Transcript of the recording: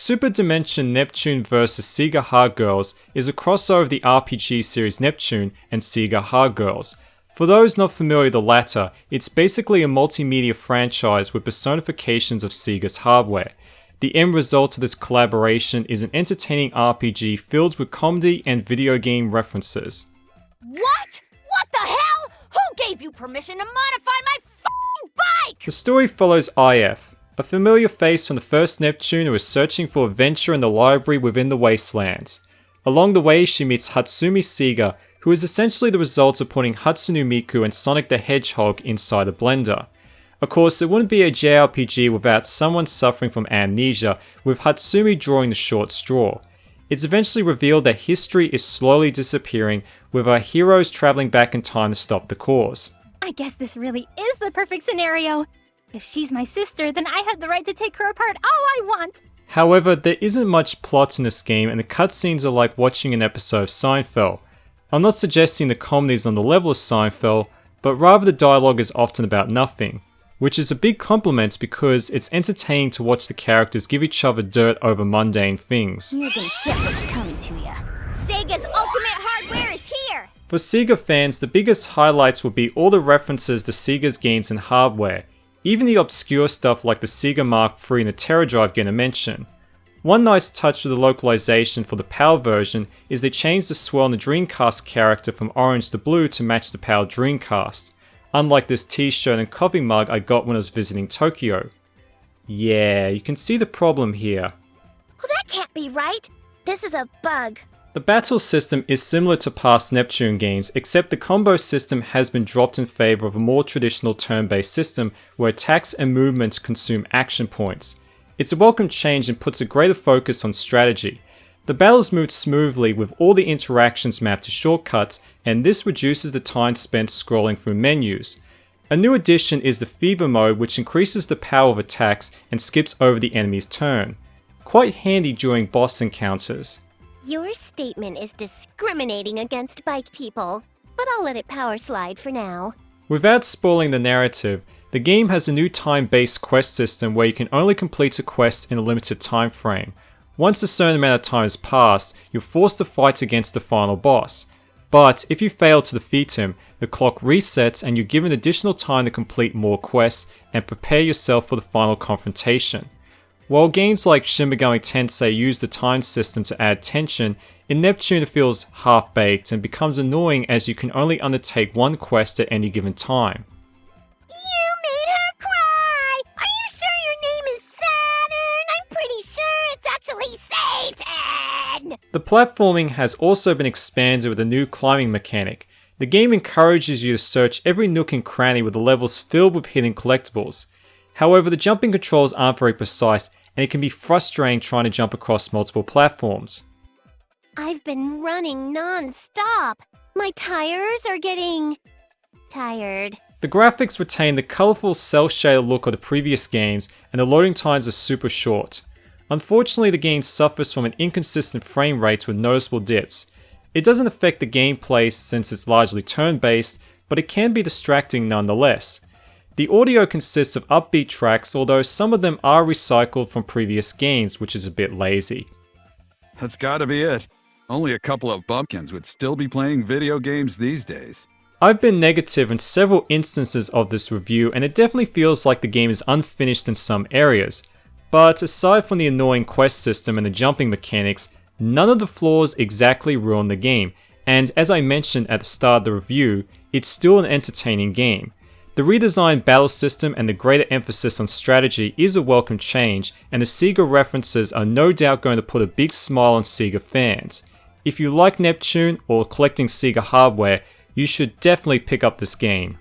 Superdimension Neptune vs Sega Hard Girls is a crossover of the RPG series Neptune and Sega Hard Girls. For those not familiar with the latter, it's basically a multimedia franchise with personifications of Sega's hardware. The end result of this collaboration is an entertaining RPG filled with comedy and video game references. What? What the hell? Who gave you permission to modify my f***ing bike? The story follows IF, a familiar face from the first Neptune who is searching for adventure in the library within the Wastelands. Along the way, she meets Hatsumi Sega, who is essentially the result of putting Hatsune Miku and Sonic the Hedgehog inside a blender. Of course, it wouldn't be a JRPG without someone suffering from amnesia, with Hatsumi drawing the short straw. It's eventually revealed that history is slowly disappearing, with our heroes traveling back in time to stop the cause. I guess this really is the perfect scenario. If she's my sister, then I have the right to take her apart all I want. However, there isn't much plot in this game, and the cutscenes are like watching an episode of Seinfeld. I'm not suggesting the comedy is on the level of Seinfeld, but rather the dialogue is often about nothing, which is a big compliment because it's entertaining to watch the characters give each other dirt over mundane things. You're gonna get what's coming to ya. Sega's ultimate hardware is here! For Sega fans, the biggest highlights would be all the references to Sega's games and hardware. Even the obscure stuff like the Sega Mark III and the TerraDrive get a mention. One nice touch with the localization for the PAL version is they changed the swirl in the Dreamcast character from orange to blue to match the PAL Dreamcast, unlike this t-shirt and coffee mug I got when I was visiting Tokyo. Yeah, you can see the problem here. Well, that can't be right. This is a bug. The battle system is similar to past Neptune games, except the combo system has been dropped in favor of a more traditional turn-based system where attacks and movements consume action points. It's a welcome change and puts a greater focus on strategy. The battles move smoothly with all the interactions mapped to shortcuts, and this reduces the time spent scrolling through menus. A new addition is the Fever mode, which increases the power of attacks and skips over the enemy's turn. Quite handy during boss encounters. Your statement is discriminating against bike people, but I'll let it power slide for now. Without spoiling the narrative, the game has a new time-based quest system where you can only complete a quest in a limited time frame. Once a certain amount of time has passed, you're forced to fight against the final boss. But if you fail to defeat him, the clock resets and you're given additional time to complete more quests and prepare yourself for the final confrontation. While games like Shin Megami Tensei use the time system to add tension, in Neptune it feels half-baked and becomes annoying as you can only undertake one quest at any given time. You made her cry! Are you sure your name is Saturn? I'm pretty sure it's actually Satan! The platforming has also been expanded with a new climbing mechanic. The game encourages you to search every nook and cranny with the levels filled with hidden collectibles. However, the jumping controls aren't very precise, and it can be frustrating trying to jump across multiple platforms. I've been running non-stop. My tires are getting tired. The graphics retain the colourful cel-shaded look of the previous games, and the loading times are super short. Unfortunately, the game suffers from an inconsistent frame rate with noticeable dips. It doesn't affect the gameplay since it's largely turn-based, but it can be distracting nonetheless. The audio consists of upbeat tracks, although some of them are recycled from previous games, which is a bit lazy. That's gotta be it. Only a couple of bumpkins would still be playing video games these days. I've been negative in several instances of this review, and it definitely feels like the game is unfinished in some areas. But aside from the annoying quest system and the jumping mechanics, none of the flaws exactly ruin the game, and as I mentioned at the start of the review, it's still an entertaining game. The redesigned battle system and the greater emphasis on strategy is a welcome change, and the Sega references are no doubt going to put a big smile on Sega fans. If you like Neptune or collecting Sega hardware, you should definitely pick up this game.